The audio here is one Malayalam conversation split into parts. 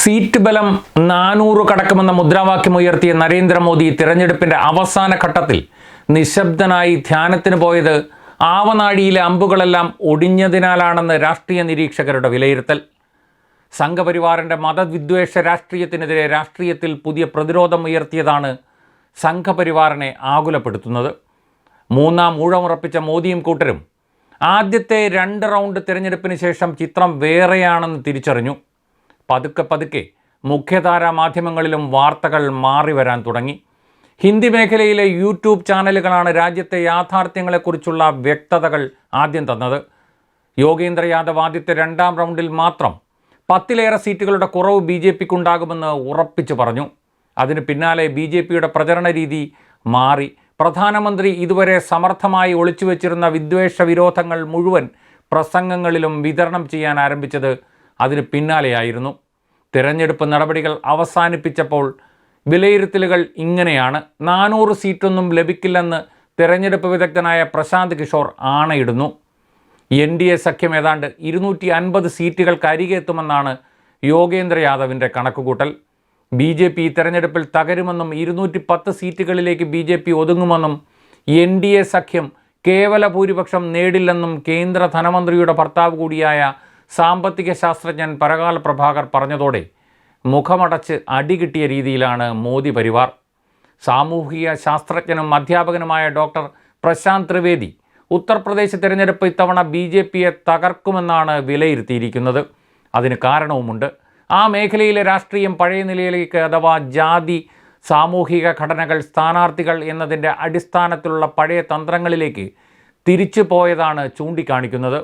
സീറ്റ് ബലം 400 കടക്കുമെന്ന മുദ്രാവാക്യമുയർത്തിയ നരേന്ദ്രമോദി തിരഞ്ഞെടുപ്പിൻ്റെ അവസാന ഘട്ടത്തിൽ നിശബ്ദനായി ധ്യാനത്തിന് പോയത് ആവനാഴിയിലെ അമ്പുകളെല്ലാം ഒടിഞ്ഞതിനാലാണെന്ന് രാഷ്ട്രീയ നിരീക്ഷകരുടെ വിലയിരുത്തൽ. സംഘപരിവാറിൻ്റെ മതവിദ്വേഷ രാഷ്ട്രീയത്തിനെതിരെ രാഷ്ട്രീയത്തിൽ പുതിയ പ്രതിരോധം ഉയർത്തിയതാണ് സംഘപരിവാറിനെ ആകുലപ്പെടുത്തുന്നത്. മൂന്നാം ഊഴമുറപ്പിച്ച മോദിയും കൂട്ടരും ആദ്യത്തെ 2 റൗണ്ട് തിരഞ്ഞെടുപ്പിന് ശേഷം ചിത്രം വേറെയാണെന്ന് തിരിച്ചറിഞ്ഞു. പതുക്കെ മുഖ്യധാരാ മാധ്യമങ്ങളിലും വാർത്തകൾ മാറി വരാൻ തുടങ്ങി. ഹിന്ദി മേഖലയിലെ യൂട്യൂബ് ചാനലുകളാണ് രാജ്യത്തെ യാഥാർത്ഥ്യങ്ങളെക്കുറിച്ചുള്ള വ്യക്തതകൾ ആദ്യം തന്നത്. യോഗേന്ദ്ര യാദവ് ആദ്യത്തെ 2ാം റൗണ്ടിൽ മാത്രം 10ലേറെ സീറ്റുകളുടെ കുറവ് BJPക്ക് ഉണ്ടാകുമെന്ന് ഉറപ്പിച്ചു പറഞ്ഞു. അതിന് പിന്നാലെ BJPയുടെ പ്രചരണ രീതി മാറി. പ്രധാനമന്ത്രി ഇതുവരെ സമർത്ഥമായി ഒളിച്ചുവെച്ചിരുന്ന വിദ്വേഷ വിരോധങ്ങൾ മുഴുവൻ പ്രസംഗങ്ങളിലും വിതരണം ചെയ്യാൻ ആരംഭിച്ചത് അതിന് പിന്നാലെയായിരുന്നു. തിരഞ്ഞെടുപ്പ് നടപടികൾ അവസാനിപ്പിച്ചപ്പോൾ വിലയിരുത്തലുകൾ ഇങ്ങനെയാണ്. 400 സീറ്റൊന്നും ലഭിക്കില്ലെന്ന് തിരഞ്ഞെടുപ്പ് വിദഗ്ധനായ പ്രശാന്ത് കിഷോർ ആണയിടുന്നു. NDA സഖ്യം ഏതാണ്ട് 250 സീറ്റുകൾക്ക് അരികെ എത്തുമെന്നാണ് യോഗേന്ദ്ര യാദവിൻ്റെ കണക്കുകൂട്ടൽ. BJP തെരഞ്ഞെടുപ്പിൽ തകരുമെന്നും 210 സീറ്റുകളിലേക്ക് BJP ഒതുങ്ങുമെന്നും NDA സഖ്യം കേവല ഭൂരിപക്ഷം നേടില്ലെന്നും കേന്ദ്ര ധനമന്ത്രിയുടെ ഭർത്താവ് കൂടിയായ സാമ്പത്തിക ശാസ്ത്രജ്ഞൻ പരകാൽ പ്രഭാകർ പറഞ്ഞതോടെ മുഖമടച്ച് അടികിട്ടിയ രീതിയിലാണ് മോദി പരിവാർ. സാമൂഹിക ശാസ്ത്രജ്ഞനും അധ്യാപകനുമായ ഡോക്ടർ പ്രശാന്ത് ത്രിവേദി ഉത്തർപ്രദേശ് തിരഞ്ഞെടുപ്പ് ഇത്തവണ BJPയെ തകർക്കുമെന്നാണ് വിലയിരുത്തിയിരിക്കുന്നത്. അതിന് കാരണവുമുണ്ട്. ആ മേഖലയിലെ രാഷ്ട്രീയം പഴയ നിലയിലേക്ക്, അഥവാ ജാതി, സാമൂഹിക ഘടനകൾ, സ്ഥാനാർത്ഥികൾ എന്നതിൻ്റെ അടിസ്ഥാനത്തിലുള്ള പഴയ തന്ത്രങ്ങളിലേക്ക് തിരിച്ചു പോയതാണ് ചൂണ്ടിക്കാണിക്കുന്നത്.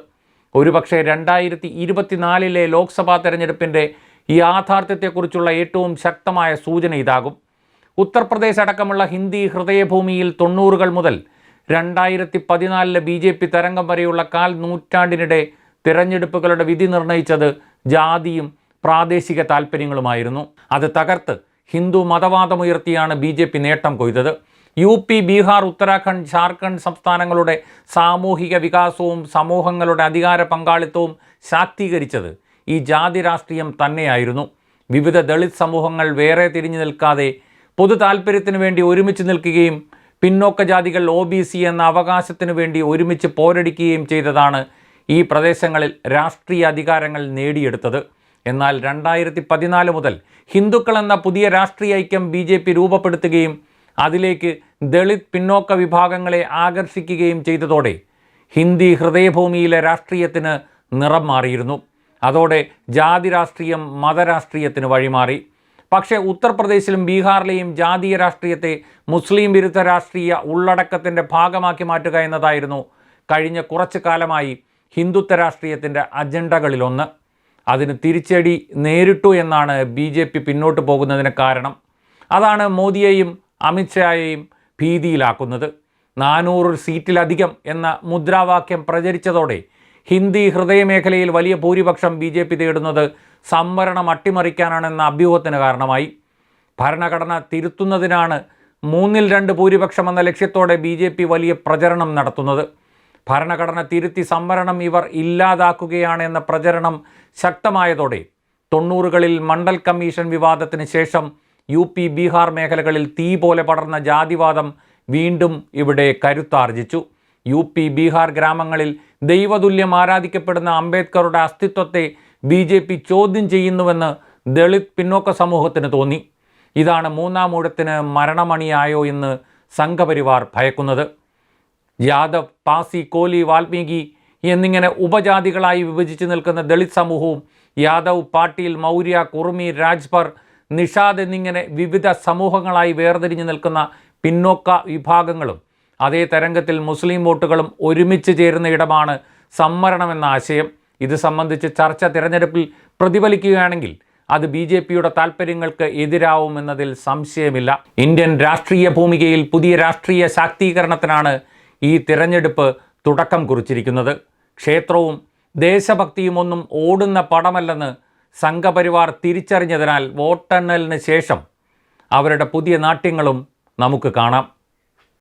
ഒരുപക്ഷെ 2024 ലോക്സഭാ തെരഞ്ഞെടുപ്പിൻ്റെ യാഥാർത്ഥ്യത്തെക്കുറിച്ചുള്ള ഏറ്റവും ശക്തമായ സൂചന ഇതാകും. ഉത്തർപ്രദേശ് അടക്കമുള്ള ഹിന്ദി ഹൃദയഭൂമിയിൽ 90കൾ മുതൽ 2014 BJP തരംഗം വരെയുള്ള 1/4 നൂറ്റാണ്ടിനിടെ തിരഞ്ഞെടുപ്പുകളുടെ വിധി നിർണയിച്ചത് ജാതിയും പ്രാദേശിക താൽപ്പര്യങ്ങളുമായിരുന്നു. അത് തകർത്ത് ഹിന്ദു മതവാദമുയർത്തിയാണ് BJP നേട്ടം കൊയ്തത്. UP, ബീഹാർ, ഉത്തരാഖണ്ഡ്, ജാർഖണ്ഡ് സംസ്ഥാനങ്ങളുടെ സാമൂഹിക വികാസവും സമൂഹങ്ങളുടെ അധികാര പങ്കാളിത്തവും ശാക്തീകരിച്ചത് ഈ ജാതി രാഷ്ട്രീയം തന്നെയായിരുന്നു. വിവിധ ദളിത് സമൂഹങ്ങൾ വേറെ തിരിഞ്ഞു നിൽക്കാതെ പൊതു താൽപ്പര്യത്തിന് വേണ്ടി ഒരുമിച്ച് നിൽക്കുകയും പിന്നോക്ക ജാതികൾ OBC എന്ന അവകാശത്തിനു വേണ്ടി ഒരുമിച്ച് പോരടിക്കുകയും ചെയ്തതാണ് ഈ പ്രദേശങ്ങളിൽ രാഷ്ട്രീയ അധികാരങ്ങൾ നേടിയെടുത്തത്. എന്നാൽ 2014 മുതൽ ഹിന്ദുക്കൾ എന്ന പുതിയ രാഷ്ട്രീയ ഐക്യം BJP രൂപപ്പെടുത്തുകയും അതിലേക്ക് ദളിത് പിന്നോക്ക വിഭാഗങ്ങളെ ആകർഷിക്കുകയും ചെയ്തതോടെ ഹിന്ദി ഹൃദയഭൂമിയിലെ രാഷ്ട്രീയത്തിന് നിറം മാറിയിരുന്നു. അതോടെ ജാതി രാഷ്ട്രീയം മതരാഷ്ട്രീയത്തിന് വഴിമാറി. പക്ഷേ ഉത്തർപ്രദേശിലും ബീഹാറിലെയും ജാതീയ രാഷ്ട്രീയത്തെ മുസ്ലിം വിരുദ്ധ രാഷ്ട്രീയ ഉള്ളടക്കത്തിൻ്റെ ഭാഗമാക്കി മാറ്റുക എന്നതായിരുന്നു കഴിഞ്ഞ കുറച്ചു കാലമായി ഹിന്ദുത്വ രാഷ്ട്രീയത്തിൻ്റെ അജണ്ടകളിലൊന്ന്. അതിന് തിരിച്ചടി നേരിട്ടു എന്നാണ് BJP പിന്നോട്ട് പോകുന്നതിന് കാരണം. അതാണ് മോദിയെയും അമിത്ഷായെയും ഭീതിയിലാക്കുന്നത്. 400 സീറ്റിലധികം എന്ന മുദ്രാവാക്യം പ്രചരിച്ചതോടെ ഹിന്ദി ഹൃദയമേഖലയിൽ വലിയ ഭൂരിപക്ഷം BJP തേടുന്നത് സംവരണം അട്ടിമറിക്കാനാണെന്ന അഭ്യൂഹത്തിന് കാരണമായി. ഭരണഘടന തിരുത്തുന്നതിനാണ് 2/3 ഭൂരിപക്ഷം എന്ന ലക്ഷ്യത്തോടെ BJP വലിയ പ്രചരണം നടത്തുന്നത്. ഭരണഘടന തിരുത്തി സംവരണം ഇവർ ഇല്ലാതാക്കുകയാണ് എന്ന പ്രചരണം ശക്തമായതോടെ 90കളിൽ മണ്ഡൽ കമ്മീഷൻ വിവാദത്തിന് ശേഷം UP, ബീഹാർ മേഖലകളിൽ തീ പോലെ പടർന്ന ജാതിവാദം വീണ്ടും ഇവിടെ കരുത്താർജിച്ചു. UP, ബീഹാർ ഗ്രാമങ്ങളിൽ ദൈവതുല്യം ആരാധിക്കപ്പെടുന്ന അംബേദ്കറുടെ അസ്തിത്വത്തെ BJP ചോദ്യം ചെയ്യുന്നുവെന്ന് ദളിത് പിന്നോക്ക സമൂഹത്തിന് തോന്നി. ഇതാണ് 3ാം ഊഴത്തിന് മരണമണിയായോ എന്ന് സംഘപരിവാർ ഭയക്കുന്നത്. യാദവ്, പാസി, കോലി, വാൽമീകി എന്നിങ്ങനെ ഉപജാതികളായി വിഭജിച്ച് നിൽക്കുന്ന ദളിത് സമൂഹവും യാദവ്, പാട്ടീൽ, മൗര്യ, കുർമി, രാജ്ഭർ, നിഷാദ് എന്നിങ്ങനെ വിവിധ സമൂഹങ്ങളായി വേർതിരിഞ്ഞു നിൽക്കുന്ന പിന്നോക്ക വിഭാഗങ്ങളും അതേ തരംഗത്തിൽ മുസ്ലിം വോട്ടുകളും ഒരുമിച്ച് ചേരുന്ന ഇടമാണ് സംവരണമെന്ന ആശയം. ഇത് സംബന്ധിച്ച് ചർച്ച തിരഞ്ഞെടുപ്പിൽ പ്രതിഫലിക്കുകയാണെങ്കിൽ അത് BJPയുടെ താൽപ്പര്യങ്ങൾക്ക് എതിരാവുമെന്നതിൽ സംശയമില്ല. ഇന്ത്യൻ രാഷ്ട്രീയ ഭൂമികയിൽ പുതിയ രാഷ്ട്രീയ ശാക്തീകരണത്തിനാണ് ഈ തിരഞ്ഞെടുപ്പ് തുടക്കം കുറിച്ചിരിക്കുന്നത്. ക്ഷേത്രവും ദേശഭക്തിയും ഒന്നും ഓടുന്ന പടമല്ലെന്ന് സംഘപരിവാർ തിരിച്ചറിഞ്ഞതിനാൽ വോട്ടെണ്ണലിന് ശേഷം അവരുടെ പുതിയ നാട്യങ്ങളും നമുക്ക് കാണാം.